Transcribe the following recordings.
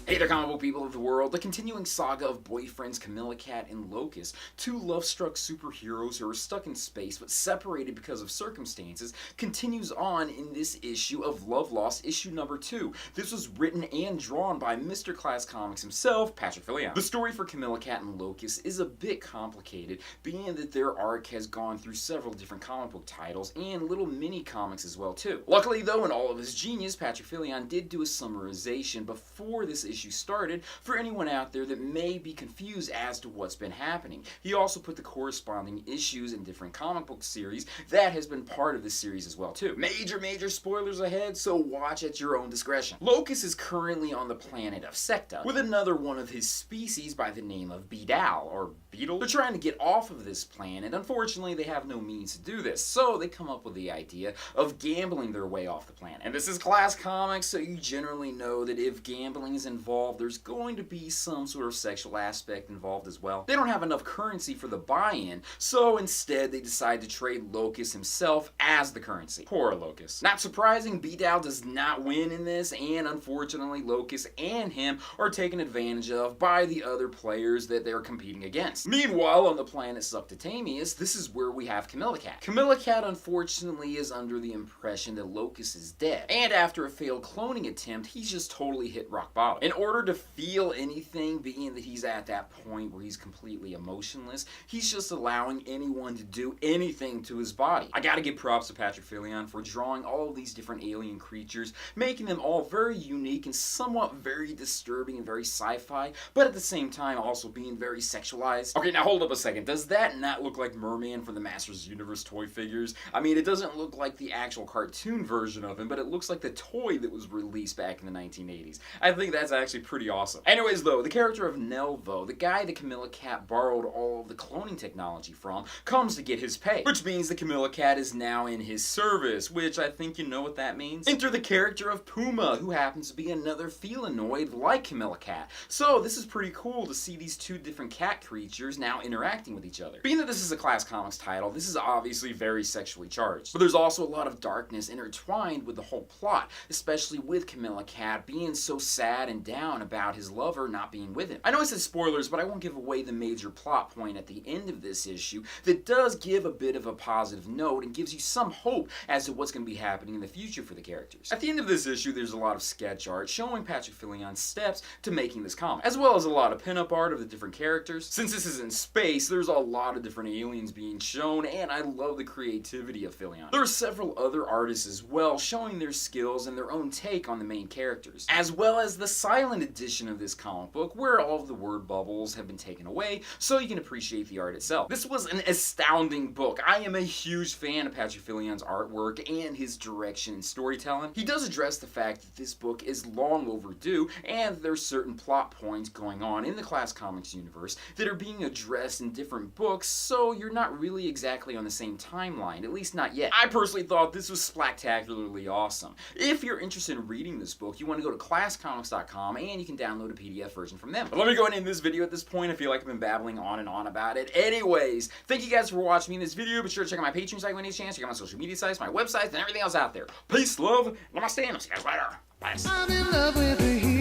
Hey there, comic book people of the world. The continuing saga of boyfriends Camili-Cat and Locus, two love-struck superheroes who are stuck in space but separated because of circumstances, continues on in this issue of Love Lost, issue number 2. This was written and drawn by Mr. Class Comics himself, Patrick Fillion. The story for Camili-Cat and Locus is a bit complicated, being that their arc has gone through several different comic book titles and little mini-comics as well too. Luckily though, in all of his genius, Patrick Fillion did do a summarization before this issue started for anyone out there that may be confused as to what's been happening. He also put the corresponding issues in different comic book series that has been part of this series as well too. Major spoilers ahead, so watch at your own discretion. Locus is currently on the planet of Secta with another one of his species by the name of Beetle, or Beetle. They're trying to get off of this planet. Unfortunately, they have no means to do this, so they come up with the idea of gambling their way off the planet. And this is Class Comics, so you generally know that if gambling is involved, there's going to be some sort of sexual aspect involved as well. They don't have enough currency for the buy-in, so instead they decide to trade Locus himself as the currency. Poor Locus. Not surprising, Beetle does not win in this, and unfortunately Locus and him are taken advantage of by the other players that they're competing against. Meanwhile, on the planet Subcutaneous, this is where we have Camili-Cat. Camili-Cat unfortunately is under the impression that Locus is dead, and after a failed cloning attempt, he's just totally hit rock bottom. In order to feel anything, being that he's at that point where he's completely emotionless, he's just allowing anyone to do anything to his body. I gotta give props to Patrick Fillion for drawing all of these different alien creatures, making them all very unique and somewhat very disturbing and very sci-fi, but at the same time also being very sexualized. Okay, now hold up a second. Does that not look like Merman from the Masters Universe toy figures? I mean, it doesn't look like the actual cartoon version of him, but it looks like the toy that was released back in the 1980s. I think that's actually pretty awesome. Anyways though, the character of Nelvo, the guy that Camili-Cat borrowed all of the cloning technology from, comes to get his pay, which means that Camili-Cat is now in his service, which I think you know what that means. Enter the character of Puma, who happens to be another felinoid like Camili-Cat. So this is pretty cool to see these two different cat creatures now interacting with each other. Being that this is a Class Comics title, this is obviously very sexually charged, but there's also a lot of darkness intertwined with the whole plot, especially with Camili-Cat being so sad and down about his lover not being with him. I know I said spoilers, but I won't give away the major plot point at the end of this issue that does give a bit of a positive note and gives you some hope as to what's going to be happening in the future for the characters. At the end of this issue, there's a lot of sketch art showing Patrick Fillion's steps to making this comic, as well as a lot of pinup art of the different characters. Since this is in space, there's a lot of different aliens being shown, and I love the creativity of Fillion. There are several other artists as well showing their skills and their own take on the main characters, as well as the silent edition of this comic book where all of the word bubbles have been taken away so you can appreciate the art itself. This was an astounding book. I am a huge fan of Patrick Fillion's artwork and his direction and storytelling. He does address the fact that this book is long overdue and there's certain plot points going on in the Class Comics universe that are being addressed in different books, so you're not really exactly on the same timeline, at least not yet. I personally thought this was spectacularly awesome. If you're interested in reading this book, you want to go to classcomics.com and you can download a PDF version from them. But let me go ahead and end this video at this point. I feel like I've been babbling on and on about it. Anyways, thank you guys for watching me in this video. Be sure to check out my Patreon site when you get a chance. Check out my social media sites, my websites, and everything else out there. Peace, love, namaste, and I'll see you guys later. Bye. I'm in love with a hero.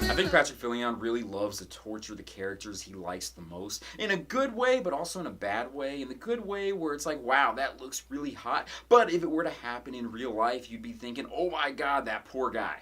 I think Patrick Fillion really loves to torture the characters he likes the most, in a good way, but also in a bad way. In the good way where it's like, wow, that looks really hot, but if it were to happen in real life, you'd be thinking, oh my god, that poor guy.